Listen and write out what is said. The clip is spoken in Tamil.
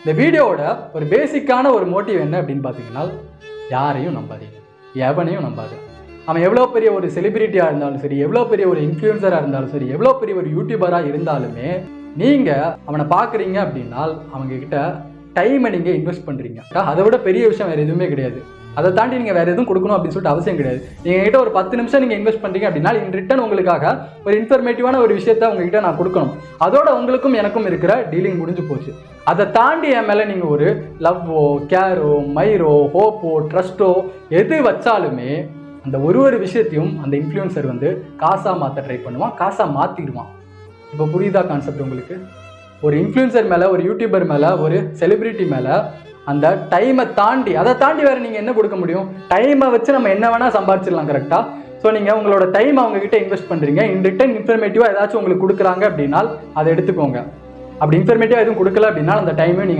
இந்த வீடியோவோட ஒரு பேசிக்கான ஒரு மோட்டிவ் என்ன அப்படின்னு பார்த்தீங்கன்னா, யாரையும் நம்பாதீங்க, எவனையும் நம்பாது. அவன் எவ்வளோ பெரிய ஒரு செலிபிரிட்டியாக இருந்தாலும் சரி, எவ்வளோ பெரிய ஒரு இன்ஃப்ளூயன்சராக இருந்தாலும் சரி, எவ்வளோ பெரிய ஒரு யூடியூபராக இருந்தாலுமே நீங்கள் அவனை பார்க்குறீங்க அப்படின்னா அவங்கக்கிட்ட டைமை நீங்கள் இன்வெஸ்ட் பண்ணுறீங்க. அதை விட பெரிய விஷயம் வேறு எதுவுமே கிடையாது. அதை தாண்டி நீங்கள் வேறு எதுவும் கொடுக்கணும் அப்படின்னு சொல்லிட்டு அவசியம் கிடையாது. நீங்கள் கிட்ட ஒரு 10 நிமிஷம் நீங்கள் இன்வெஸ்ட் பண்ணுறீங்க அப்படின்னா இன் ரிட்டன் உங்களுக்காக ஒரு இன்ஃபர்மேட்டிவான ஒரு விஷயத்தை உங்ககிட்ட நான் கொடுக்கணும். அதோட உங்களுக்கும் எனக்கும் இருக்கிற டீலிங் முடிஞ்சு போச்சு. அதை தாண்டி என் மேலே நீங்கள் ஒரு லவ்வோ, கேரோ, மைரோ, ஹோப்போ, ட்ரஸ்ட்டோ எது வச்சாலுமே அந்த ஒரு விஷயத்தையும் அந்த இன்ஃப்ளூயன்சர் காசாக மாற்ற ட்ரை பண்ணுவான், காசாக மாற்றிடுவான். இப்போ புரியுதா கான்செப்ட் உங்களுக்கு? ஒரு இன்ஃப்ளூயன்சர் மேலே, ஒரு யூடியூபர் மேலே, ஒரு செலிபிரிட்டி மேலே அந்த டைமை தாண்டி, அதை தாண்டி வேறு நீங்கள் என்ன கொடுக்க முடியும்? டைமை வச்சு நம்ம என்ன வேணால் சம்பாரிச்சிடலாம் கரெக்டாக. ஸோ நீங்கள் உங்களோட டைம் அவங்ககிட்ட இன்வெஸ்ட் பண்ணுறீங்க, இன் ரிட்டன் இன்ஃபர்மேட்டிவாக ஏதாச்சும் உங்களுக்கு கொடுக்குறாங்க அப்படின்னா அதை எடுத்துக்கோங்க. அப்படி இன்ஃபர்மேட்டிவாக எதுவும் கொடுக்கல அப்படின்னா அந்த டைமே நீங்கள்